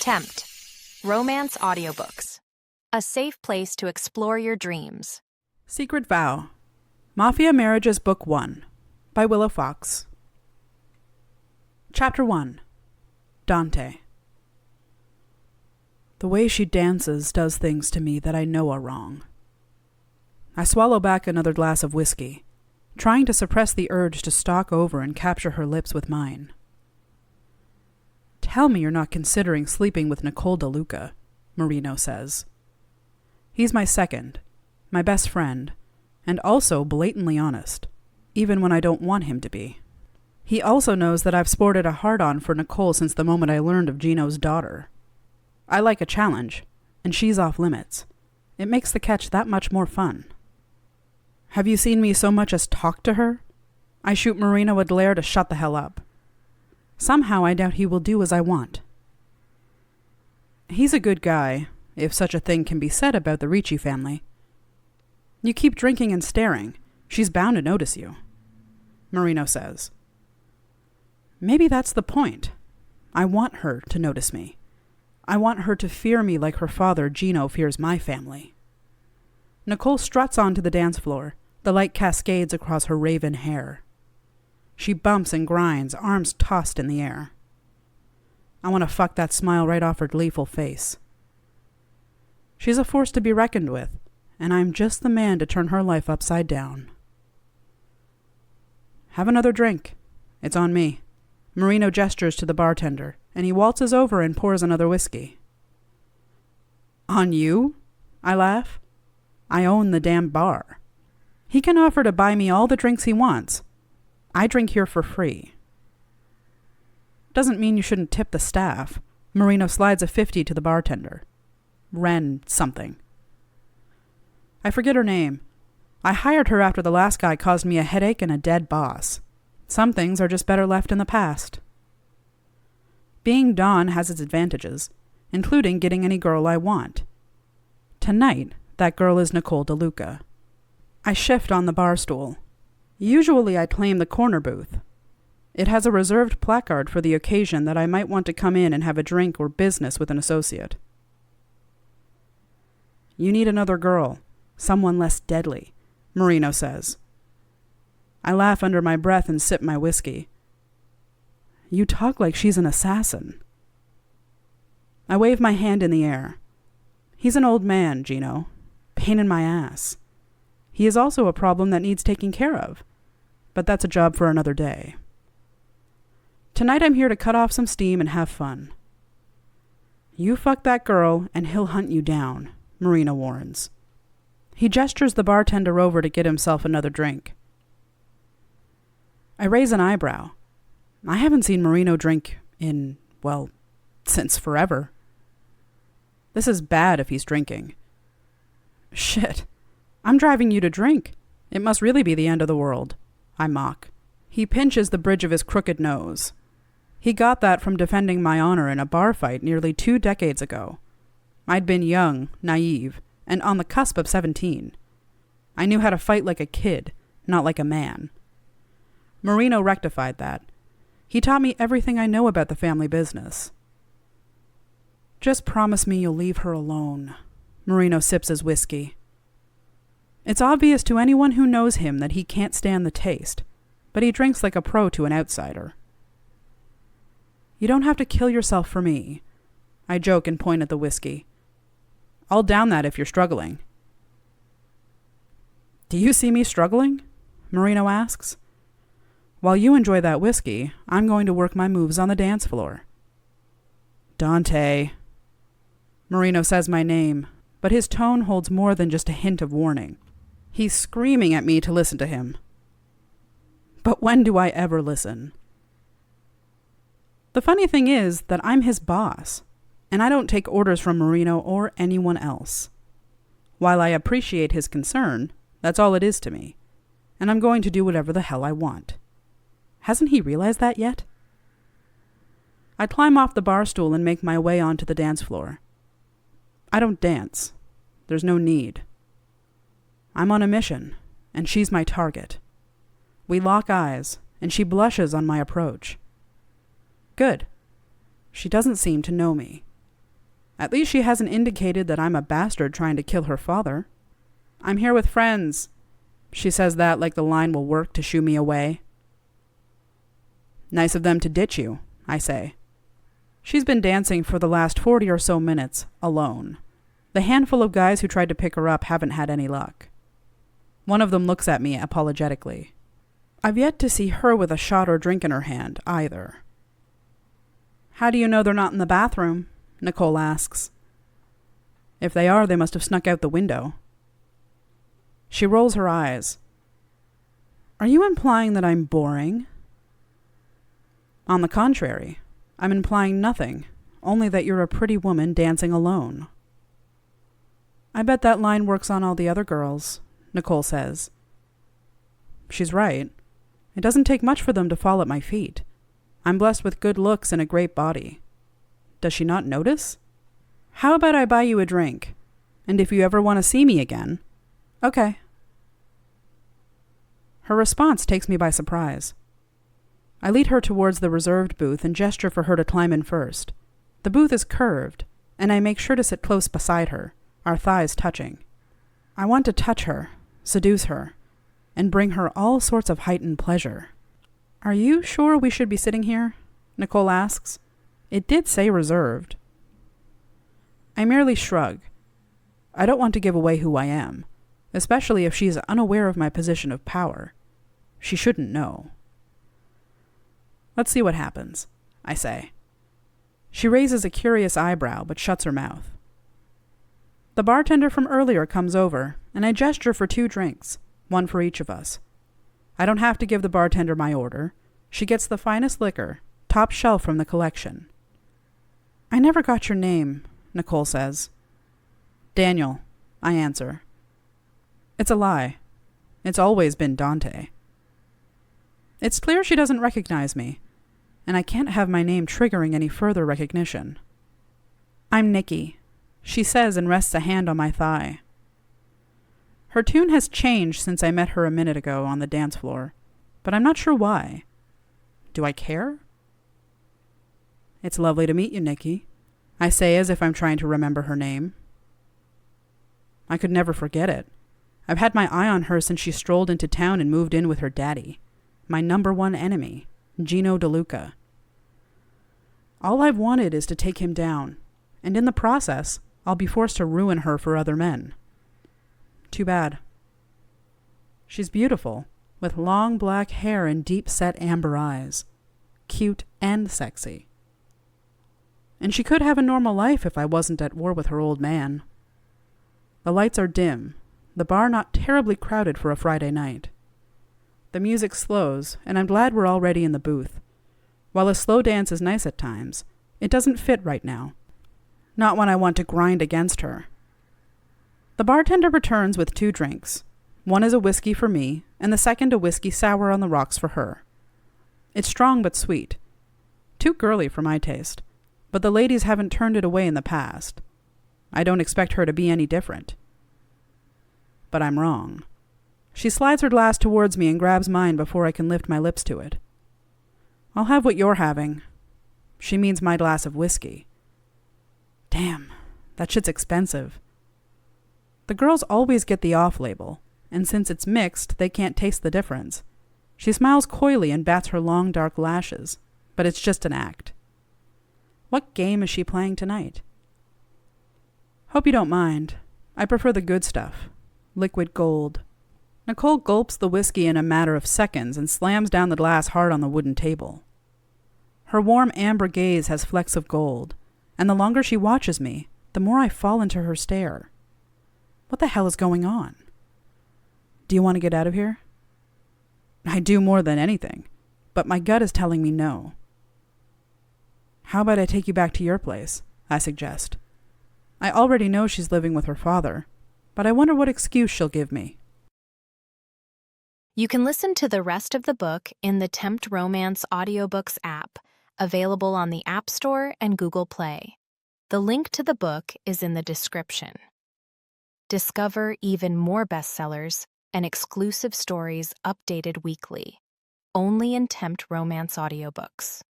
Tempt. Romance audiobooks. A safe place to explore your dreams. Secret Vow. Mafia Marriages Book 1 by Willow Fox. Chapter 1. Dante. The way she dances does things to me that I know are wrong. I swallow back another glass of whiskey, trying to suppress the urge to stalk over and capture her lips with mine. Tell me you're not considering sleeping with Nicole DeLuca, Marino says. He's my second, my best friend, and also blatantly honest, even when I don't want him to be. He also knows that I've sported a hard-on for Nicole since the moment I learned of Gino's daughter. I like a challenge, and she's off limits. It makes the catch that much more fun. Have you seen me so much as talk to her? I shoot Marino a glare to shut the hell up. Somehow I doubt he will do as I want. He's a good guy, if such a thing can be said about the Ricci family. You keep drinking and staring. She's bound to notice you, Marino says. Maybe that's the point. I want her to notice me. I want her to fear me like her father, Gino, fears my family. Nicole struts onto the dance floor. The light cascades across her raven hair. She bumps and grinds, arms tossed in the air. I want to fuck that smile right off her gleeful face. She's a force to be reckoned with, and I'm just the man to turn her life upside down. Have another drink. It's on me. Marino gestures to the bartender, and he waltzes over and pours another whiskey. On you? I laugh. I own the damn bar. He can offer to buy me all the drinks he wants. I drink here for free. Doesn't mean you shouldn't tip the staff. Marino slides a 50 to the bartender. Ren something. I forget her name. I hired her after the last guy caused me a headache and a dead boss. Some things are just better left in the past. Being Dawn has its advantages, including getting any girl I want. Tonight, that girl is Nicole DeLuca. I shift on the bar stool. Usually I claim the corner booth. It has a reserved placard for the occasion that I might want to come in and have a drink or business with an associate. You need another girl, someone less deadly, Marino says. I laugh under my breath and sip my whiskey. You talk like she's an assassin. I wave my hand in the air. He's an old man, Gino. Pain in my ass. He is also a problem that needs taking care of, but that's a job for another day. Tonight I'm here to cut off some steam and have fun. You fuck that girl and he'll hunt you down, Marino warns. He gestures the bartender over to get himself another drink. I raise an eyebrow. I haven't seen Marino drink in, well, since forever. This is bad if he's drinking. Shit. I'm driving you to drink. It must really be the end of the world, I mock. He pinches the bridge of his crooked nose. He got that from defending my honor in a bar fight nearly 2 decades ago. I'd been young, naive, and on the cusp of 17. I knew how to fight like a kid, not like a man. Marino rectified that. He taught me everything I know about the family business. Just promise me you'll leave her alone. Marino sips his whiskey. It's obvious to anyone who knows him that he can't stand the taste, but he drinks like a pro to an outsider. You don't have to kill yourself for me. I joke and point at the whiskey. I'll down that if you're struggling. Do you see me struggling? Marino asks. While you enjoy that whiskey, I'm going to work my moves on the dance floor. Dante. Marino says my name, but his tone holds more than just a hint of warning. He's screaming at me to listen to him. But when do I ever listen? The funny thing is that I'm his boss, and I don't take orders from Marino or anyone else. While I appreciate his concern, that's all it is to me, and I'm going to do whatever the hell I want. Hasn't he realized that yet? I climb off the bar stool and make my way onto the dance floor. I don't dance. There's no need. I'm on a mission, and she's my target. We lock eyes, and she blushes on my approach. Good. She doesn't seem to know me. At least she hasn't indicated that I'm a bastard trying to kill her father. I'm here with friends. She says that like the line will work to shoo me away. Nice of them to ditch you, I say. She's been dancing for the last 40 or so minutes, alone. The handful of guys who tried to pick her up haven't had any luck. One of them looks at me apologetically. I've yet to see her with a shot or drink in her hand, either. How do you know they're not in the bathroom? Nicole asks. If they are, they must have snuck out the window. She rolls her eyes. Are you implying that I'm boring? On the contrary, I'm implying nothing, only that you're a pretty woman dancing alone. I bet that line works on all the other girls, Nicole says. She's right. It doesn't take much for them to fall at my feet. I'm blessed with good looks and a great body. Does she not notice? How about I buy you a drink? And if you ever want to see me again... Okay. Her response takes me by surprise. I lead her towards the reserved booth and gesture for her to climb in first. The booth is curved, and I make sure to sit close beside her, our thighs touching. I want to touch her, seduce her, and bring her all sorts of heightened pleasure. Are you sure we should be sitting here? Nicole asks. It did say reserved. I merely shrug. I don't want to give away who I am, especially if she is unaware of my position of power. She shouldn't know. Let's see what happens, I say. She raises a curious eyebrow but shuts her mouth. The bartender from earlier comes over, and I gesture for 2 drinks, one for each of us. I don't have to give the bartender my order. She gets the finest liquor, top shelf from the collection. I never got your name, Nicole says. Daniel, I answer. It's a lie. It's always been Dante. It's clear she doesn't recognize me, and I can't have my name triggering any further recognition. I'm Nikki, she says and rests a hand on my thigh. Her tune has changed since I met her a minute ago on the dance floor, but I'm not sure why. Do I care? It's lovely to meet you, Nikki, I say as if I'm trying to remember her name. I could never forget it. I've had my eye on her since she strolled into town and moved in with her daddy, my #1 enemy, Gino DeLuca. All I've wanted is to take him down, and in the process, I'll be forced to ruin her for other men. Too bad. She's beautiful, with long black hair and deep-set amber eyes. Cute and sexy. And she could have a normal life if I wasn't at war with her old man. The lights are dim, the bar not terribly crowded for a Friday night. The music slows, and I'm glad we're already in the booth. While a slow dance is nice at times, it doesn't fit right now. Not when I want to grind against her. The bartender returns with 2 drinks. One is a whiskey for me, and the second a whiskey sour on the rocks for her. It's strong but sweet. Too girly for my taste, but the ladies haven't turned it away in the past. I don't expect her to be any different. But I'm wrong. She slides her glass towards me and grabs mine before I can lift my lips to it. I'll have what you're having. She means my glass of whiskey. Damn, that shit's expensive. The girls always get the off-label, and since it's mixed, they can't taste the difference. She smiles coyly and bats her long dark lashes, but it's just an act. What game is she playing tonight? Hope you don't mind. I prefer the good stuff. Liquid gold. Nicole gulps the whiskey in a matter of seconds and slams down the glass hard on the wooden table. Her warm amber gaze has flecks of gold, and the longer she watches me, the more I fall into her stare. What the hell is going on? Do you want to get out of here? I do more than anything, but my gut is telling me no. How about I take you back to your place? I suggest. I already know she's living with her father, but I wonder what excuse she'll give me. You can listen to the rest of the book in the Tempt Romance audiobooks app, available on the App Store and Google Play. The link to the book is in the description. Discover even more bestsellers and exclusive stories updated weekly, only in Tempt Romance audiobooks.